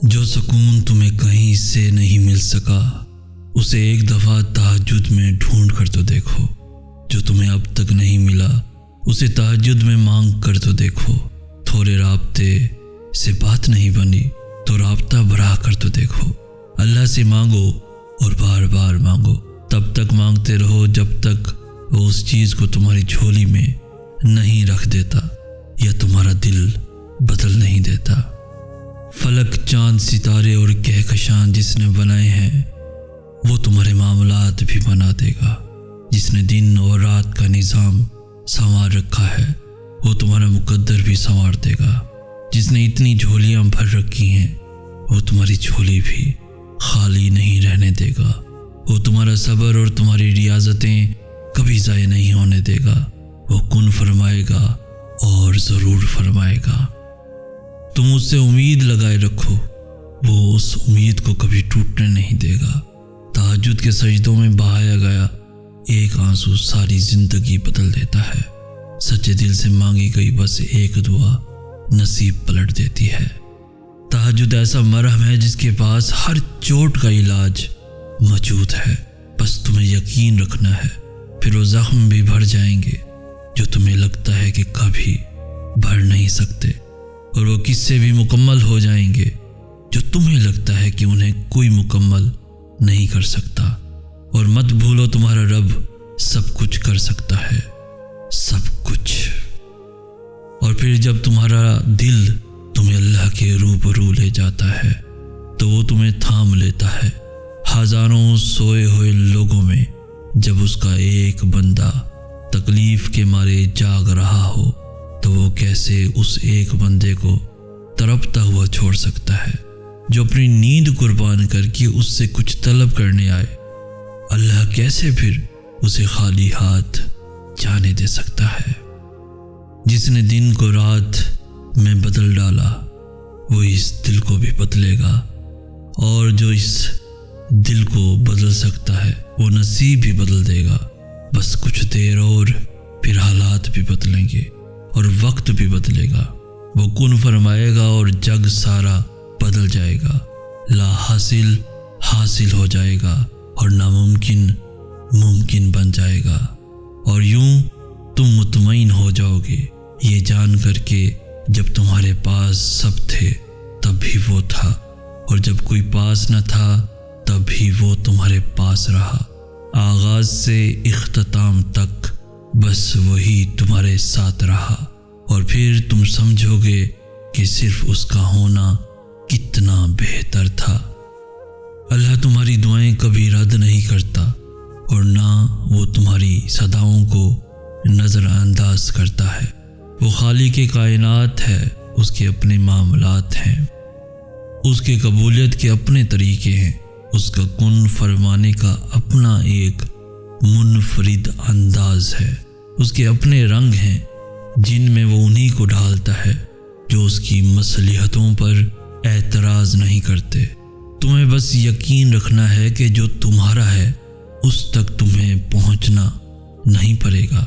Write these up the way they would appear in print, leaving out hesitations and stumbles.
جو سکون تمہیں کہیں سے نہیں مل سکا اسے ایک دفعہ تہجد میں ڈھونڈ کر تو دیکھو۔ جو تمہیں اب تک نہیں ملا اسے تہجد میں مانگ کر تو دیکھو۔ تھوڑے رابطے سے بات نہیں بنی تو رابطہ بڑھا کر تو دیکھو۔ اللہ سے مانگو اور بار بار مانگو، تب تک مانگتے رہو جب تک وہ اس چیز کو تمہاری جھولی میں نہیں رکھ دیتا یا تمہارا دل بدل نہیں دیتا۔ فلک، چاند، ستارے اور کہکشان جس نے بنائے ہیں وہ تمہارے معاملات بھی بنا دے گا۔ جس نے دن اور رات کا نظام سنوار رکھا ہے وہ تمہارا مقدر بھی سنوار دے گا۔ جس نے اتنی جھولیاں بھر رکھی ہیں وہ تمہاری جھولی بھی خالی نہیں رہنے دے گا۔ وہ تمہارا صبر اور تمہاری ریاضتیں کبھی ضائع نہیں ہونے دے گا۔ وہ کن فرمائے گا اور ضرور فرمائے گا۔ تم اس سے امید لگائے رکھو، وہ اس امید کو کبھی ٹوٹنے نہیں دے گا۔ تہجد کے سجدوں میں بہایا گیا ایک آنسو ساری زندگی بدل دیتا ہے۔ سچے دل سے مانگی گئی بس ایک دعا نصیب پلٹ دیتی ہے۔ تہجد ایسا مرہم ہے جس کے پاس ہر چوٹ کا علاج موجود ہے، بس تمہیں یقین رکھنا ہے، پھر وہ زخم بھی بھر جائیں گے جو تمہیں لگتا ہے کہ کبھی بھر نہیں سکتے، اور وہ قصے بھی مکمل ہو جائیں گے جو تمہیں لگتا ہے کہ انہیں کوئی مکمل نہیں کر سکتا۔ اور مت بھولو تمہارا رب سب کچھ کر سکتا ہے، سب کچھ۔ اور پھر جب تمہارا دل تمہیں اللہ کے روبرو لے جاتا ہے تو وہ تمہیں تھام لیتا ہے۔ ہزاروں سوئے ہوئے لوگوں میں جب اس کا ایک بندہ تکلیف کے مارے جاگ رہا ہو تو وہ کیسے اس ایک بندے کو تڑپتا ہوا چھوڑ سکتا ہے جو اپنی نیند قربان کر کے اس سے کچھ طلب کرنے آئے؟ اللہ کیسے پھر اسے خالی ہاتھ جانے دے سکتا ہے؟ جس نے دن کو رات میں بدل ڈالا وہ اس دل کو بھی بدلے گا، اور جو اس دل کو بدل سکتا ہے وہ نصیب بھی بدل دے گا۔ بس کچھ دیر اور پھر حالات بھی بدلیں گے اور وقت بھی بدلے گا۔ وہ کن فرمائے گا اور جگ سارا بدل جائے گا۔ لا حاصل حاصل ہو جائے گا اور ناممکن ممکن بن جائے گا، اور یوں تم مطمئن ہو جاؤ گے یہ جان کر کے جب تمہارے پاس سب تھے تب بھی وہ تھا، اور جب کوئی پاس نہ تھا تب بھی وہ تمہارے پاس رہا۔ آغاز سے اختتام تک بس وہی تمہارے ساتھ رہا، اور پھر تم سمجھو گے کہ صرف اس کا ہونا کتنا بہتر تھا۔ اللہ تمہاری دعائیں کبھی رد نہیں کرتا اور نہ وہ تمہاری صداؤں کو نظر انداز کرتا ہے۔ وہ خالق کائنات ہے، اس کے اپنے معاملات ہیں، اس کے قبولیت کے اپنے طریقے ہیں، اس کا کن فرمانے کا اپنا ایک منفرد انداز ہے، اس کے اپنے رنگ ہیں جن میں وہ انہی کو ڈھالتا ہے جو اس کی مصلحتوں پر اعتراض نہیں کرتے۔ تمہیں بس یقین رکھنا ہے کہ جو تمہارا ہے اس تک تمہیں پہنچنا نہیں پڑے گا،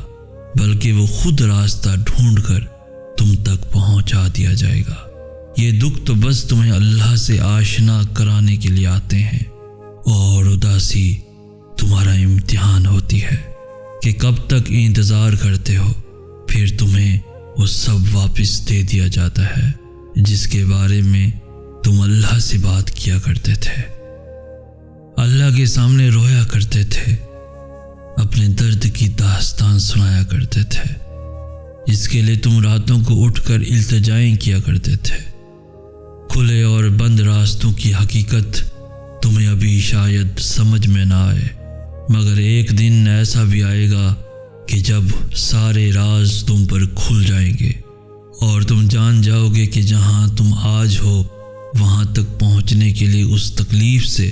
بلکہ وہ خود راستہ ڈھونڈ کر تم تک پہنچا دیا جائے گا۔ یہ دکھ تو بس تمہیں اللہ سے آشنا کرانے کے لیے آتے ہیں، اور اداسی تمہارا امتحان ہوتی ہے کہ کب تک انتظار کرتے ہو۔ پھر تمہیں وہ سب واپس دے دیا جاتا ہے جس کے بارے میں تم اللہ سے بات کیا کرتے تھے، اللہ کے سامنے رویا کرتے تھے، اپنے درد کی داستان سنایا کرتے تھے، جس کے لیے تم راتوں کو اٹھ کر التجائیں کیا کرتے تھے۔ کھلے اور بند راستوں کی حقیقت تمہیں ابھی شاید سمجھ میں نہ آئے، مگر ایک دن ایسا بھی آئے گا کہ جب سارے راز تم پر کھل جائیں گے اور تم جان جاؤ گے کہ جہاں تم آج ہو وہاں تک پہنچنے کے لیے اس تکلیف سے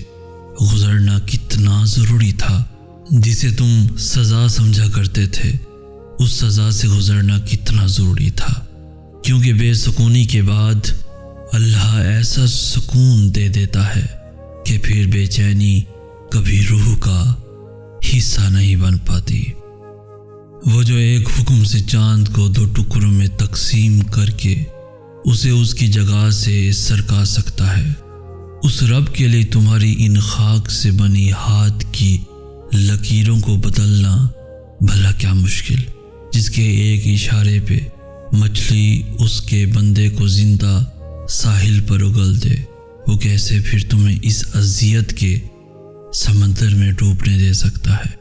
گزرنا کتنا ضروری تھا جسے تم سزا سمجھا کرتے تھے۔ اس سزا سے گزرنا کتنا ضروری تھا، کیونکہ بے سکونی کے بعد اللہ ایسا سکون دے دیتا ہے کہ پھر بے چینی کبھی روح کا حصہ نہیں بن پاتی۔ وہ جو ایک حکم سے چاند کو 2 ٹکڑوں میں تقسیم کر کے اسے اس کی جگہ سے سرکا سکتا ہے، اس رب کے لیے تمہاری ان خاک سے بنی ہاتھ کی لکیروں کو بدلنا بھلا کیا مشکل، جس کے ایک اشارے پہ مچھلی اس کے بندے کو زندہ ساحل پر اگل دے، وہ کیسے پھر تمہیں اس اذیت کے سمندر میں ڈوبنے دے سکتا ہے؟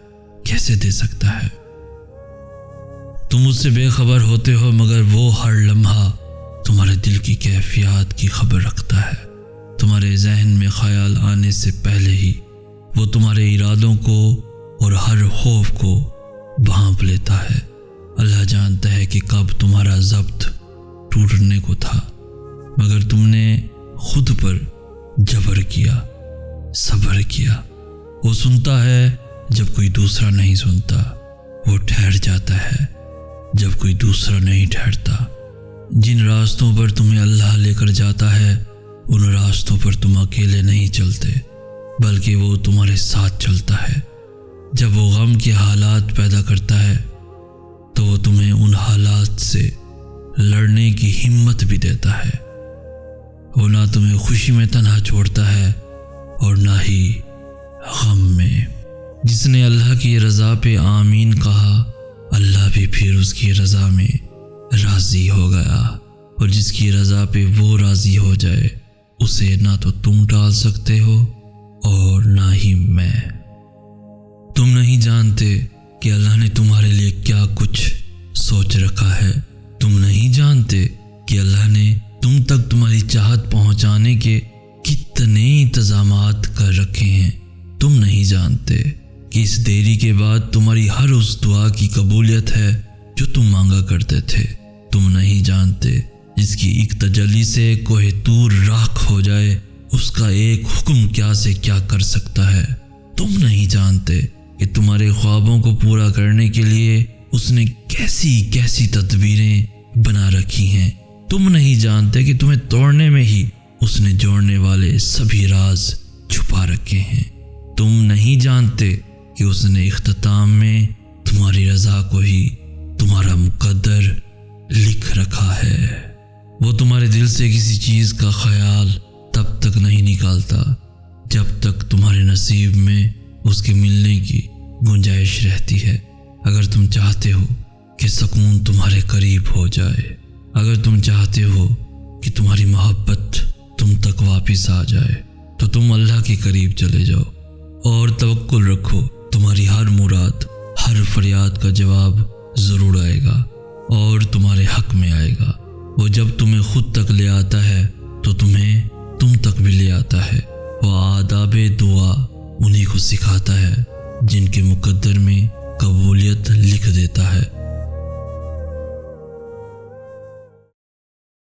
کیسے دے سکتا ہے؟ تم اس سے بے خبر ہوتے ہو، مگر وہ ہر لمحہ تمہارے دل کی کیفیات کی خبر رکھتا ہے۔ تمہارے ذہن میں خیال آنے سے پہلے ہی وہ تمہارے ارادوں کو اور ہر خوف کو بھانپ لیتا ہے۔ اللہ جانتا ہے کہ کب تمہارا ضبط ٹوٹنے کو تھا، مگر تم نے خود پر جبر کیا، صبر کیا۔ وہ سنتا ہے جب کوئی دوسرا نہیں سنتا، وہ ٹھہر جاتا ہے جب کوئی دوسرا نہیں ٹھہرتا۔ جن راستوں پر تمہیں اللہ لے کر جاتا ہے، ان راستوں پر تم اکیلے نہیں چلتے، بلکہ وہ تمہارے ساتھ چلتا ہے۔ جب وہ غم کے حالات پیدا کرتا ہے تو وہ تمہیں ان حالات سے لڑنے کی ہمت بھی دیتا ہے۔ وہ نہ تمہیں خوشی میں تنہا چھوڑتا ہے اور نہ ہی غم میں۔ جس نے اللہ کی رضا پہ آمین کہا، اللہ بھی پھر اس کی رضا میں راضی ہو گیا، اور جس کی رضا پہ وہ راضی ہو جائے اسے نہ تو تم ٹال سکتے ہو اور نہ ہی میں۔ تم نہیں جانتے کہ اللہ نے تمہارے لیے کیا کچھ سوچ رکھا ہے۔ تم نہیں جانتے کہ اللہ نے تم تک تمہاری چاہت پہنچانے کے کتنے انتظامات کر رکھے ہیں۔ تم نہیں جانتے کہ اس دیری کے بعد تمہاری ہر اس دعا کی قبولیت ہے جو تم مانگا کرتے تھے۔ تم نہیں جانتے جس کی ایک تجلی سے کوہ طور راکھ ہو جائے، اس کا ایک حکم کیا سے کیا کر سکتا ہے۔ تم نہیں جانتے کہ تمہارے خوابوں کو پورا کرنے کے لیے اس نے کیسی کیسی تدبیریں بنا رکھی ہیں۔ تم نہیں جانتے کہ تمہیں توڑنے میں ہی اس نے جوڑنے والے سبھی راز چھپا رکھے ہیں۔ تم نہیں جانتے کہ اس نے اختتام میں تمہاری رضا کو ہی تمہارا مقدر لکھ رکھا ہے۔ وہ تمہارے دل سے کسی چیز کا خیال تب تک نہیں نکالتا جب تک تمہارے نصیب میں اس کے ملنے کی گنجائش رہتی ہے۔ اگر تم چاہتے ہو کہ سکون تمہارے قریب ہو جائے، اگر تم چاہتے ہو کہ تمہاری محبت تم تک واپس آ جائے، تو تم اللہ کے قریب چلے جاؤ اور توکل رکھو۔ تمہاری ہر مراد، ہر فریاد کا جواب ضرور آئے گا اور تمہارے حق میں آئے گا۔ وہ جب تمہیں خود تک لے آتا ہے تو تمہیں تم تک بھی لے آتا ہے۔ وہ آداب دعا انہی کو سکھاتا ہے جن کے مقدر میں قبولیت لکھ دیتا ہے۔